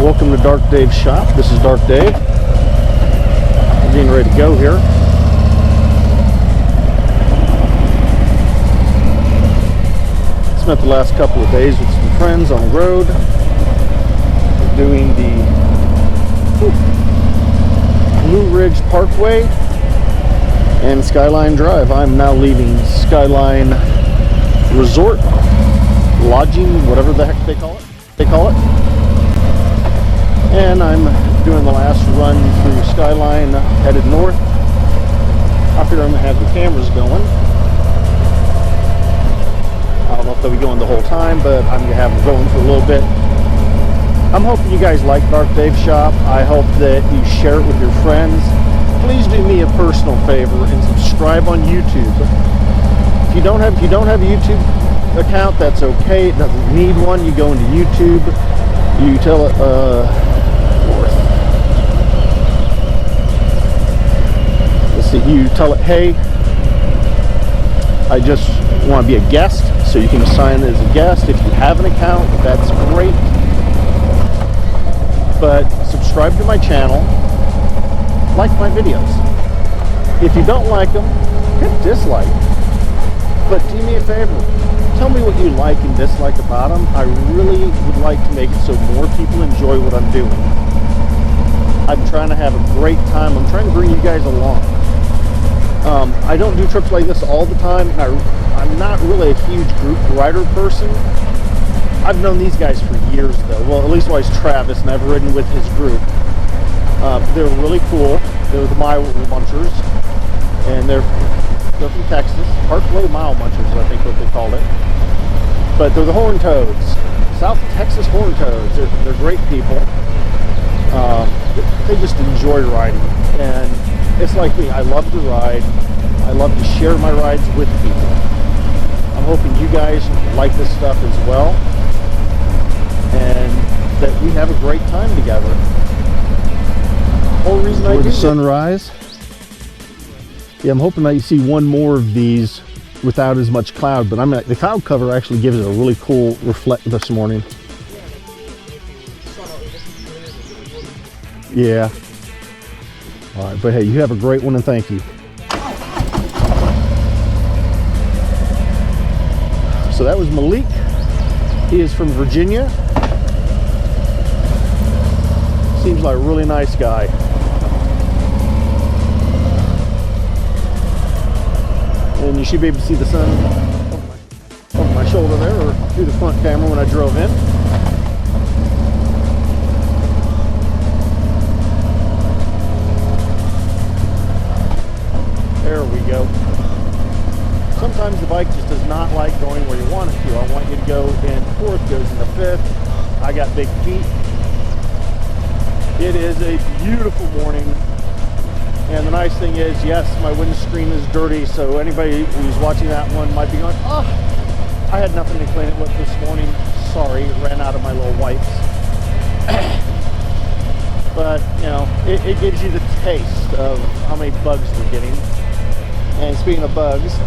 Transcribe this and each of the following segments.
Welcome to Dark Dave's shop. This is Dark Dave. I'm getting ready to go here. Spent the last couple of days with some friends on the road. We're doing the Blue Ridge Parkway and Skyline Drive. I'm now leaving Skyline Resort, Lodging, whatever the heck they call it. And I'm doing the last run through Skyline, headed north. I figure I'm going to have the cameras going. I don't know if they'll be going the whole time, but I'm going to have them going for a little bit. I'm hoping you guys like Dark Dave's shop. I hope that you share it with your friends. Please do me a personal favor and subscribe on YouTube. If you don't have a YouTube account, that's okay. It doesn't need one. You go into YouTube, you tell it you tell it, hey, I just want to be a guest, so you can assign it as a guest. If you have an account, that's great. But subscribe to my channel, like my videos. If you don't like them, hit dislike. But do me a favor, tell me what you like and dislike about them. I really would like to make it so more people enjoy what I'm doing. I'm trying to have a great time. I'm trying to bring you guys along. I don't do trips like this all the time. I'm not really a huge group rider person. I've known these guys for years, though. Well, at least while he's Travis, and I've ridden with his group. They're really cool. They're the Mile Munchers, and they're from Texas. Parkway Mile Munchers, I think what they called it. But they're the Horn Toads, South Texas Horn Toads. They're great people. They just enjoy riding, and it's like me. I love to ride. I love to share my rides with people. I'm hoping you guys like this stuff as well, and that we have a great time together. Whole reason I do the sunrise. Yeah, I'm hoping that you see one more of these without as much cloud, but the cloud cover actually gives it a really cool reflect this morning. Yeah. All right, but hey, you have a great one, and thank you. So that was Malik. He is from Virginia. Seems like a really nice guy. And you should be able to see the sun over my shoulder there, or through the front camera when I drove in. There we go. Sometimes the bike just does not like going where you want it to. I want you to go in fourth, goes into fifth. I got big feet. It is a beautiful morning. And the nice thing is, yes, my windscreen is dirty, so anybody who's watching that one might be going, oh, I had nothing to clean it with this morning. Sorry, ran out of my little wipes. But, you know, it gives you the taste of how many bugs we're getting. And speaking of bugs,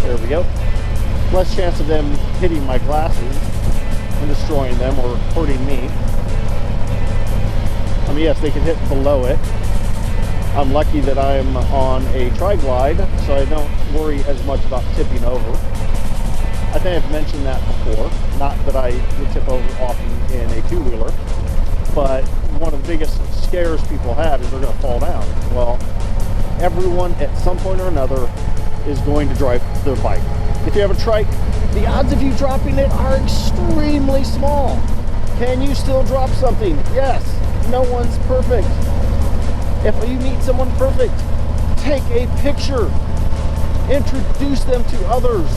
there we go. Less chance of them hitting my glasses and destroying them or hurting me. I mean, yes, they can hit below it. I'm lucky that I'm on a tri-glide, so I don't worry as much about tipping over. I think I've mentioned that before. Not that I would tip over often in a two-wheeler, but one of the biggest scares people have is they're going to fall down. Well, everyone at some point or another is going to drive their bike. If you have a trike, the odds of you dropping it are extremely small. Can you still drop something? Yes. No one's perfect. If you meet someone perfect, take a picture. Introduce them to others.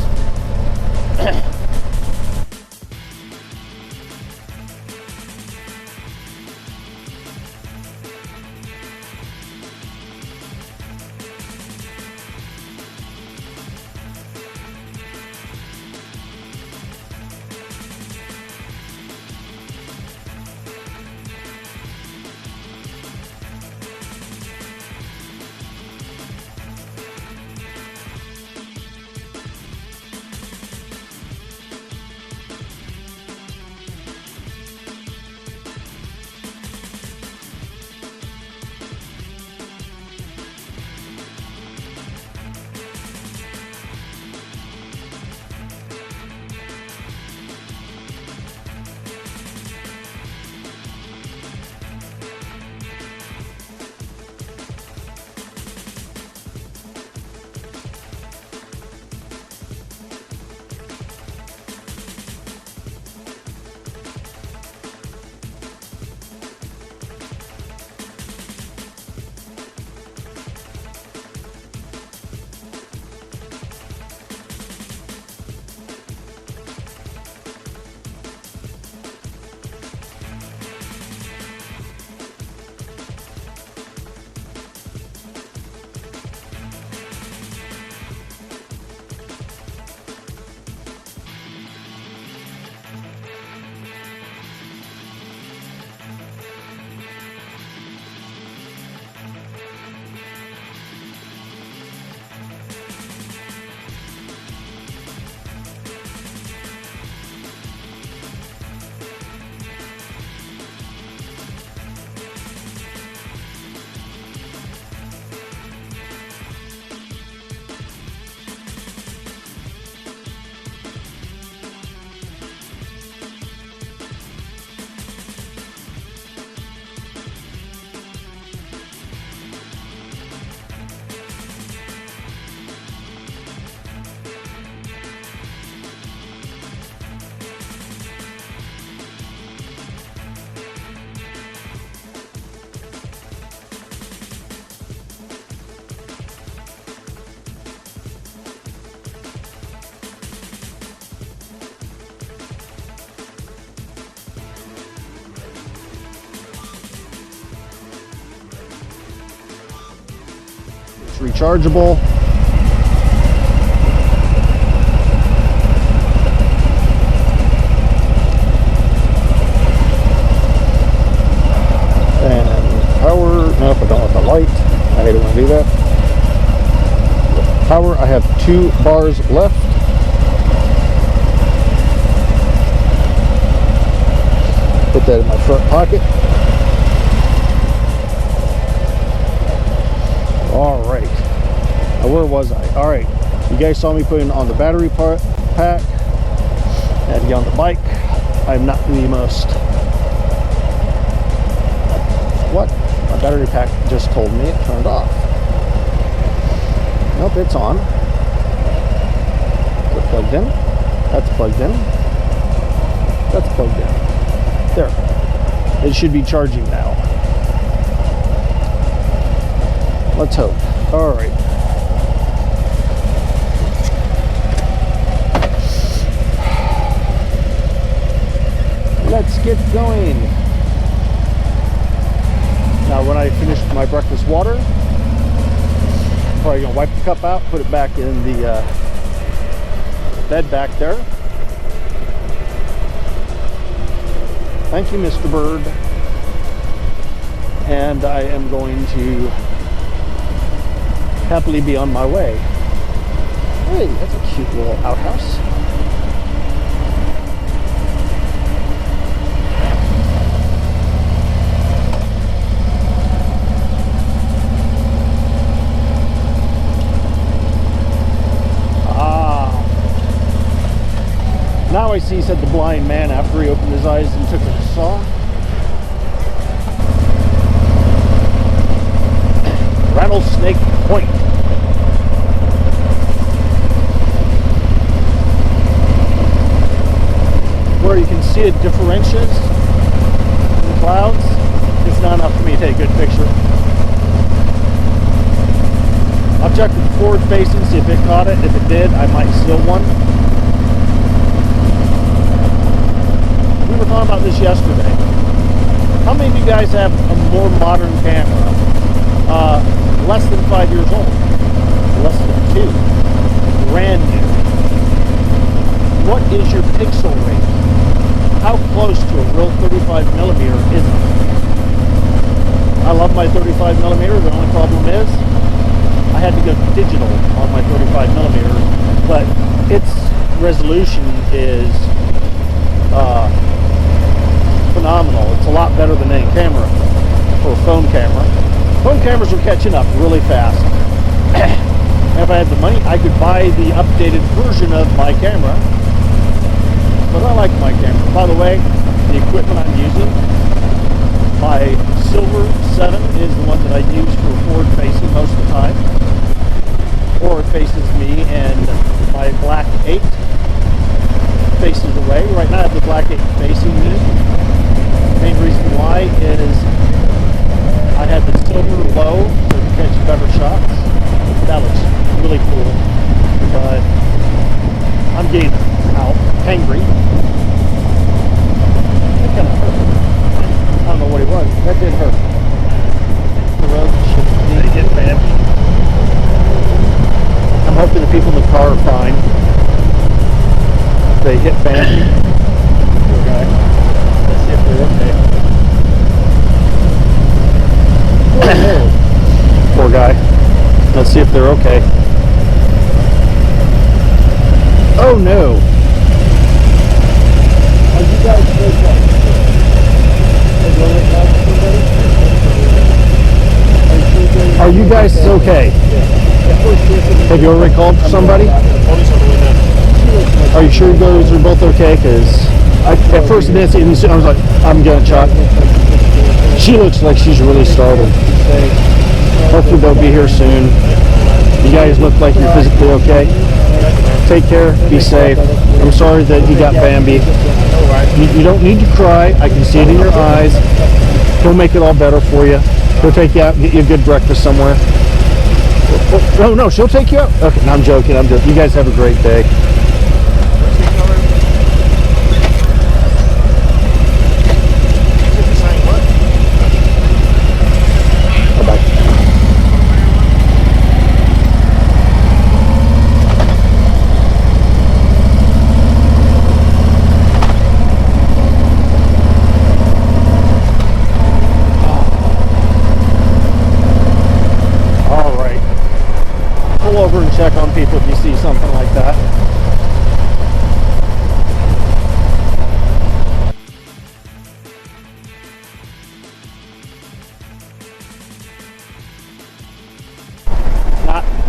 rechargeable. And power, nope, I don't want the light. I hate it when I do that. Power, I have 2 bars left. Put that in my front pocket. All right. Now where was I? All right. You guys saw me putting on the battery pack. I had to get on the bike. I'm not the most... What? My battery pack just told me it turned off. Nope, it's on. Is it plugged in? That's plugged in. That's plugged in. There. It should be charging now. Let's hope. All right. Let's get going. Now, when I finish my breakfast water, I'm probably gonna wipe the cup out, put it back in the bed back there. Thank you, Mr. Bird. And I am going to happily be on my way. Hey, that's a cute little outhouse. Now I see, said the blind man after he opened his eyes and took a saw. Rattlesnake Point. Where you can see it differentiates in the clouds. It's not enough for me to take a good picture. I'll check the forward facing, see if it caught it. If it did, I might steal one. We were talking about this yesterday. How many of you guys have a more modern camera? Less than 5 years old. Less than 2. Brand new. What is your pixel rate? How close to a real 35 millimeter is it? I love my 35 millimeter. The only problem is I had to go digital on my 35 millimeter, but its resolution is phenomenal. It's a lot better than any camera for a phone camera. Phone cameras are catching up really fast. If I had the money, I could buy the updated version of my camera. But I like my camera. By the way, the equipment I'm using, my Silver 7 is the one that I use for forward facing most of the time. Or it faces me, and my Black 8 faces away. Right now I have the Black 8 facing me. The main reason why is I had the silver low to catch better shots. That looks really cool. But I'm getting angry. That kind of hurt. I don't know what it was. That did hurt. The road should be hit bad. I'm hoping the people in the car are fine. They hit Bambi. Poor guy. Let's see if they're okay. Poor guy. Let's see if they're okay. Oh no! Are you guys okay? Are you guys okay? Have you already called for somebody? Are you sure you guys are both okay? Because at first Nancy, I was like, I'm getting shot. She looks like she's really startled. Hopefully they'll be here soon. You guys look like you're physically okay. Take care. Be safe. I'm sorry that you got Bambi. You don't need to cry. I can see it in your eyes. He'll make it all better for you. He'll take you out and get you a good breakfast somewhere. Oh, no, she'll take you out. Okay, no, I'm joking. You guys have a great day.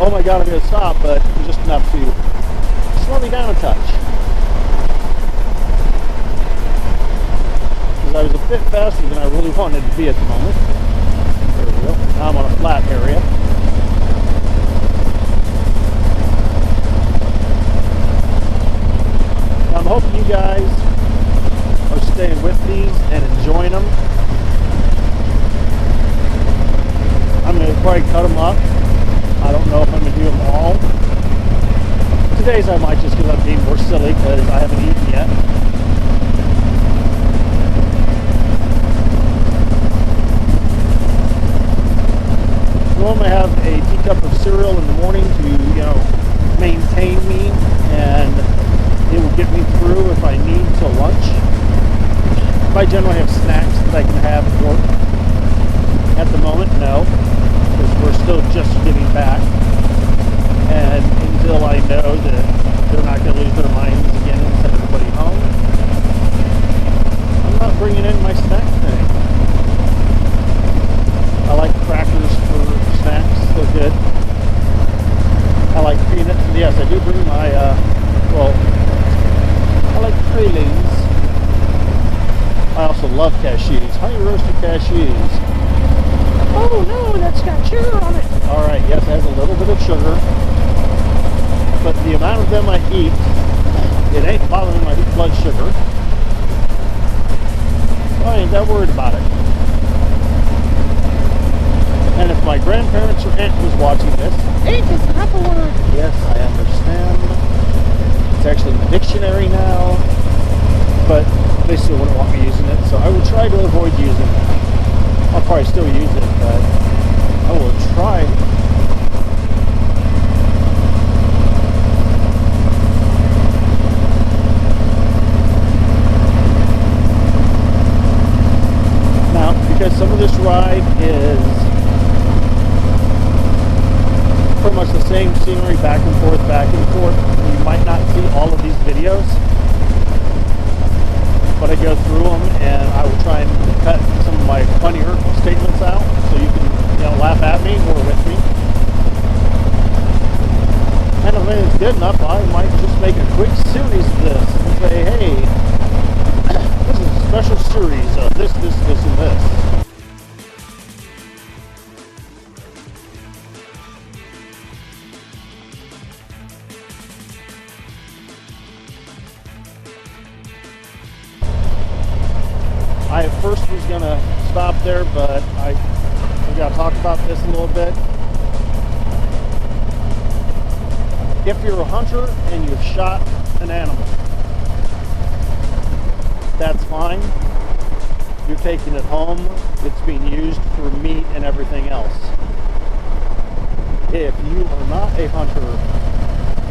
oh my god, I'm going to stop, but just enough to slow me down a touch. Because I was a bit faster than I really wanted to be at the moment. There we go. Now I'm on a flat area. I'm hoping you guys are staying with these and enjoying them. I'm going to probably cut them up. I don't know if I'm going to do them all. Today's I might, just because I'm being more silly because I haven't eaten yet. Normally I have a teacup of cereal in the morning to, maintain me, and it will get me through if I need till lunch. I generally have snacks that I can have at work. At the moment, no, because we're still just getting back. And until I know that they're not going to lose their minds again and send everybody home, I'm not bringing in my snack thing. I like crackers for snacks, they're good. I like peanuts, and yes, I do bring my, I like pralines. I also love cashews, honey roasted cashews. Oh no, that's got sugar on it. Alright, yes, it has a little bit of sugar. But the amount of them I eat, it ain't bothering my blood sugar. I ain't that worried about it. And if my grandparents or aunt was watching this, ain't is not the word. Yes, I understand. It's actually in the dictionary now. But they still wouldn't want me using it, so I will try to avoid using it. I'll probably still use it, but I will try. Now, because some of this ride is pretty much the same scenery, back and forth, you might not see all of these videos. But I go through them, and I will try and cut some of my funnier statements out so you can, laugh at me or with me. And if it's good enough, I might just make a quick series of this and say, hey, this is a special series of this, and this. I at first was going to stop there, but we got to talk about this a little bit. If you're a hunter and you've shot an animal, that's fine. You're taking it home. It's being used for meat and everything else. If you are not a hunter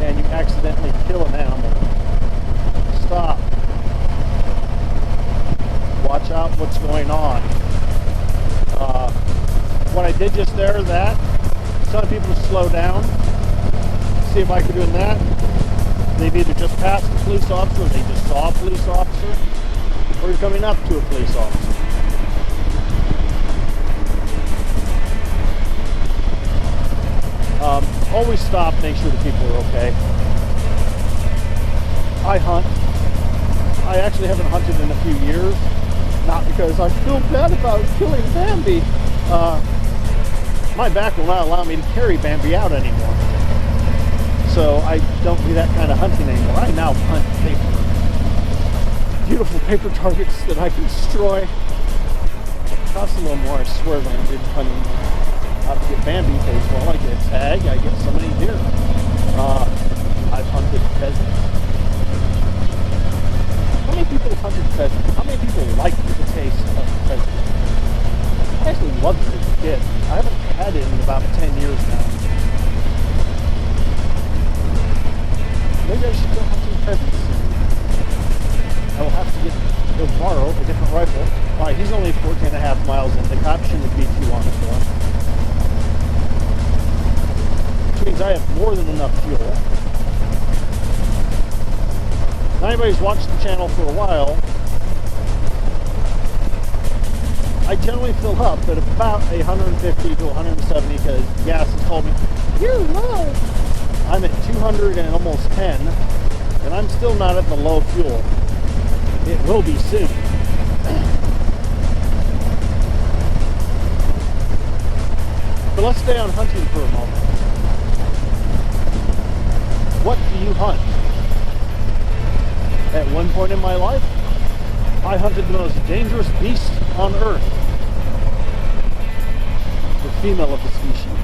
and you accidentally kill an animal, stop. Watch out what's going on. What I did just there, telling people to slow down, see if I could do that. They've either just passed a police officer, or they just saw a police officer, or you're coming up to a police officer. Always stop, make sure the people are okay. I hunt. I actually haven't hunted in a few years. Not because I feel bad about killing Bambi. My back will not allow me to carry Bambi out anymore. So I don't do that kind of hunting anymore. I now hunt paper. Beautiful paper targets that I can destroy. It costs a little more, I swear, than I did hunting out to get Bambi, because, well, I get a tag, I get so many deer. I've hunted pheasants. How many people have hunted pheasants? How many people like the taste of pheasant? I actually loved it as a kid. I haven't had it in about 10 years now. Maybe I should go hunting pheasants soon. I will have to go borrow a different rifle. Alright, he's only 14.5 miles in. The cop shouldn't be too long for him. Which means I have more than enough fuel. If anybody's watched the channel for a while, I I generally fill up at about 150 to 170 because gas has told me, you're low. I'm at 200 and almost 10, and I'm still not at the low fuel. It will be soon. But let's stay on hunting for a moment. What do you hunt? At one point in my life, I hunted the most dangerous beast on earth. The female of the species.